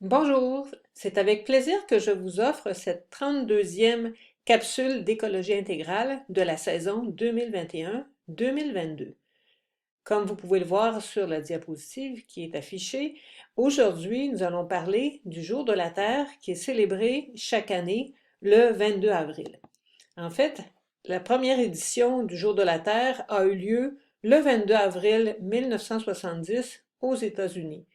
Bonjour, c'est avec plaisir que je vous offre cette 32e capsule d'écologie intégrale de la saison 2021-2022. Comme vous pouvez le voir sur la diapositive qui est affichée, aujourd'hui nous allons parler du Jour de la Terre qui est célébré chaque année le 22 avril. En fait, la première édition du Jour de la Terre a eu lieu le 22 avril 1970 aux États-Unis.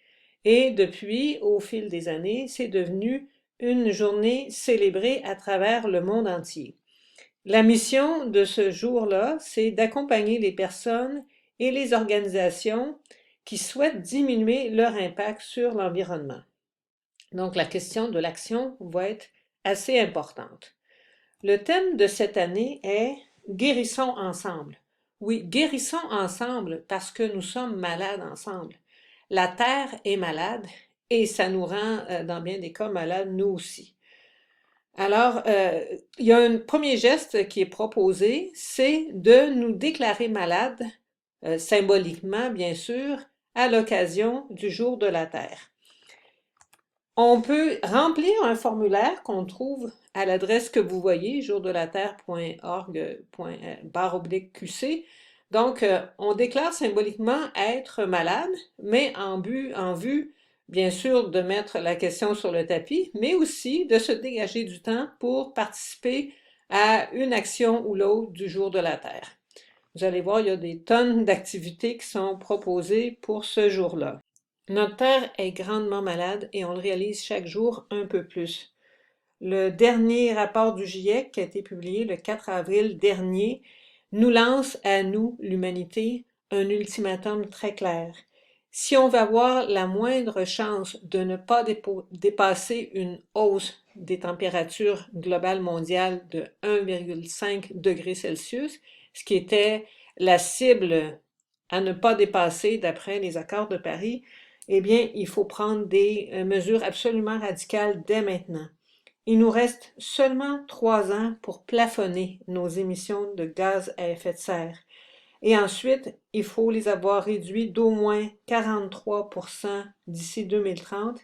Et depuis, au fil des années, c'est devenu une journée célébrée à travers le monde entier. La mission de ce jour-là, c'est d'accompagner les personnes et les organisations qui souhaitent diminuer leur impact sur l'environnement. Donc, la question de l'action va être assez importante. Le thème de cette année est Guérissons ensemble. Oui, guérissons ensemble parce que nous sommes malades ensemble. La Terre est malade et ça nous rend, dans bien des cas, malades nous aussi. Alors, il y a un premier geste qui est proposé, c'est de nous déclarer malades, symboliquement bien sûr, à l'occasion du Jour de la Terre. On peut remplir un formulaire qu'on trouve à l'adresse que vous voyez, jourdelaterre.org/QC. Donc, on déclare symboliquement être malade, mais en vue, bien sûr, de mettre la question sur le tapis, mais aussi de se dégager du temps pour participer à une action ou l'autre du Jour de la Terre. Vous allez voir, il y a des tonnes d'activités qui sont proposées pour ce jour-là. Notre Terre est grandement malade et on le réalise chaque jour un peu plus. Le dernier rapport du GIEC qui a été publié le 4 avril dernier nous lance à nous, l'humanité, un ultimatum très clair. Si on veut avoir la moindre chance de ne pas dépasser une hausse des températures globales mondiales de 1,5 degré Celsius, ce qui était la cible à ne pas dépasser d'après les accords de Paris, eh bien, il faut prendre des mesures absolument radicales dès maintenant. Il nous reste seulement 3 ans pour plafonner nos émissions de gaz à effet de serre. Et ensuite, il faut les avoir réduites d'au moins 43% d'ici 2030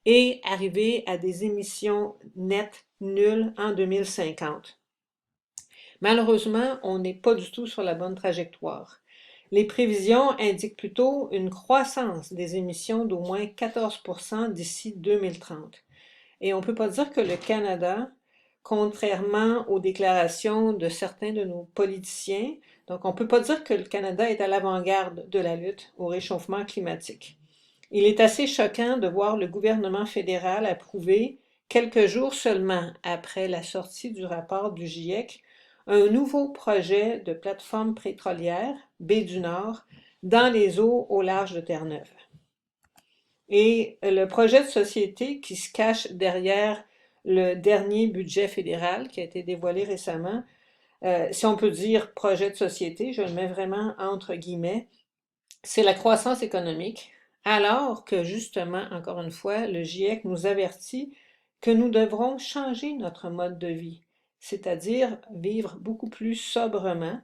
et arriver à des émissions nettes nulles en 2050. Malheureusement, on n'est pas du tout sur la bonne trajectoire. Les prévisions indiquent plutôt une croissance des émissions d'au moins 14% d'ici 2030. Et on ne peut pas dire que le Canada, contrairement aux déclarations de certains de nos politiciens, donc on ne peut pas dire que le Canada est à l'avant-garde de la lutte au réchauffement climatique. Il est assez choquant de voir le gouvernement fédéral approuver, quelques jours seulement après la sortie du rapport du GIEC, un nouveau projet de plateforme pétrolière, baie du Nord, dans les eaux au large de Terre-Neuve. Et le projet de société qui se cache derrière le dernier budget fédéral qui a été dévoilé récemment, si on peut dire projet de société, je le mets vraiment entre guillemets, c'est la croissance économique, alors que justement, encore une fois, le GIEC nous avertit que nous devrons changer notre mode de vie, c'est-à-dire vivre beaucoup plus sobrement,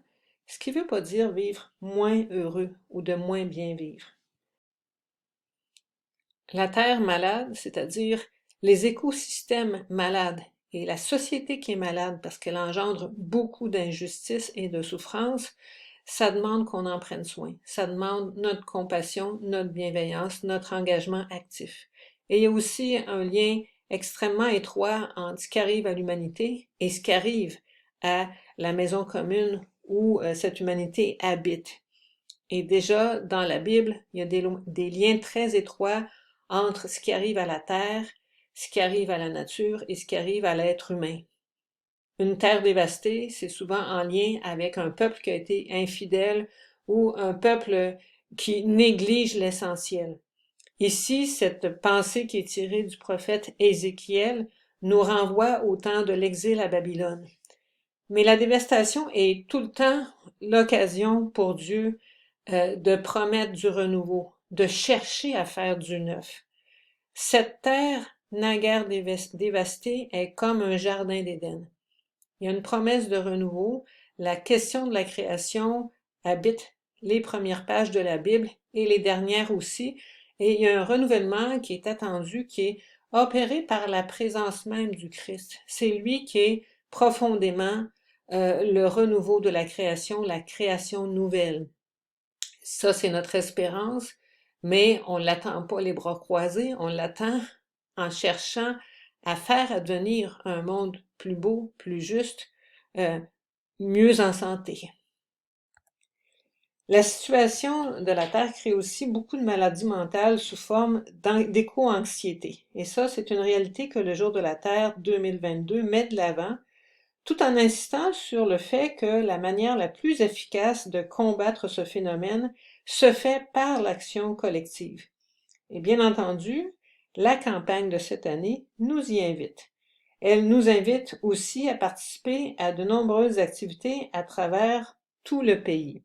ce qui ne veut pas dire vivre moins heureux ou de moins bien vivre. La Terre malade, c'est-à-dire les écosystèmes malades et la société qui est malade parce qu'elle engendre beaucoup d'injustice et de souffrance, ça demande qu'on en prenne soin. Ça demande notre compassion, notre bienveillance, notre engagement actif. Et il y a aussi un lien extrêmement étroit entre ce qui arrive à l'humanité et ce qui arrive à la maison commune où cette humanité habite. Et déjà, dans la Bible, il y a des liens très étroits entre ce qui arrive à la terre, ce qui arrive à la nature et ce qui arrive à l'être humain. Une terre dévastée, c'est souvent en lien avec un peuple qui a été infidèle ou un peuple qui néglige l'essentiel. Ici, cette pensée qui est tirée du prophète Ézéchiel nous renvoie au temps de l'exil à Babylone. Mais la dévastation est tout le temps l'occasion pour Dieu de promettre du renouveau, de chercher à faire du neuf. Cette terre naguère dévastée est comme un jardin d'Éden. Il y a une promesse de renouveau. La question de la création habite les premières pages de la Bible et les dernières aussi. Et il y a un renouvellement qui est attendu, qui est opéré par la présence même du Christ. C'est lui qui est profondément le renouveau de la création nouvelle. Ça, c'est notre espérance, mais on ne l'attend pas les bras croisés, on l'attend en cherchant à faire advenir un monde plus beau, plus juste, euh, mieux en santé. La situation de la Terre crée aussi beaucoup de maladies mentales sous forme d'éco-anxiété. Et ça, c'est une réalité que le Jour de la Terre 2022 met de l'avant, tout en insistant sur le fait que la manière la plus efficace de combattre ce phénomène se fait par l'action collective. Et bien entendu, la campagne de cette année nous y invite. Elle nous invite aussi à participer à de nombreuses activités à travers tout le pays.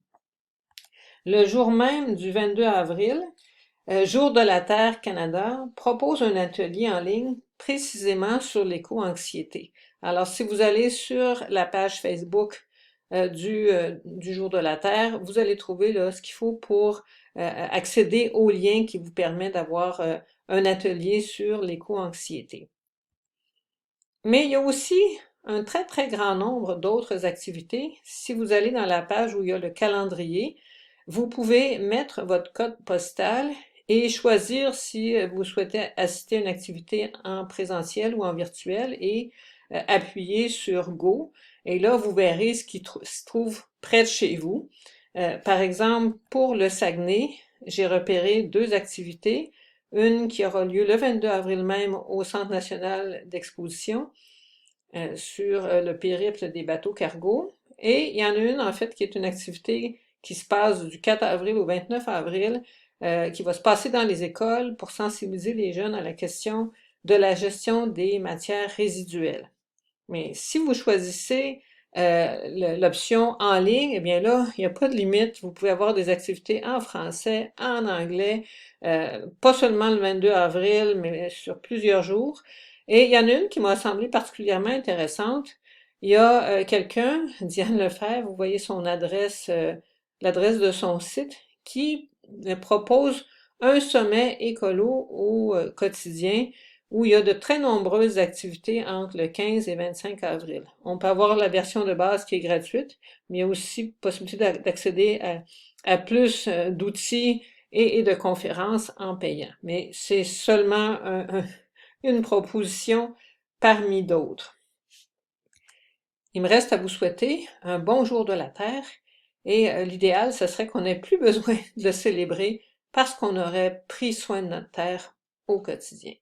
Le jour même du 22 avril, Jour de la Terre Canada propose un atelier en ligne précisément sur l'éco-anxiété. Alors, si vous allez sur la page Facebook du Jour de la Terre, vous allez trouver là, ce qu'il faut pour accéder au lien qui vous permet d'avoir un atelier sur l'éco-anxiété. Mais il y a aussi un très, très grand nombre d'autres activités. Si vous allez dans la page où il y a le calendrier, vous pouvez mettre votre code postal et choisir si vous souhaitez assister à une activité en présentiel ou en virtuel et appuyer sur Go. Et là, vous verrez ce qui se trouve près de chez vous. Par exemple, pour le Saguenay, j'ai repéré 2 activités. Une qui aura lieu le 22 avril même au Centre national d'exposition sur le périple des bateaux cargo. Et il y en a une, en fait, qui est une activité qui se passe du 4 avril au 29 avril, qui va se passer dans les écoles pour sensibiliser les jeunes à la question de la gestion des matières résiduelles. Mais si vous choisissez l'option en ligne, eh bien là, il n'y a pas de limite. Vous pouvez avoir des activités en français, en anglais, pas seulement le 22 avril, mais sur plusieurs jours. Et il y en a une qui m'a semblé particulièrement intéressante. Il y a quelqu'un, Diane Lefebvre, vous voyez son adresse, l'adresse de son site, qui propose un sommet écolo au quotidien où il y a de très nombreuses activités entre le 15 et 25 avril. On peut avoir la version de base qui est gratuite, mais il y a aussi possibilité d'accéder à plus d'outils et de conférences en payant. Mais c'est seulement une proposition parmi d'autres. Il me reste à vous souhaiter un bon jour de la Terre et l'idéal, ce serait qu'on n'ait plus besoin de le célébrer parce qu'on aurait pris soin de notre Terre au quotidien.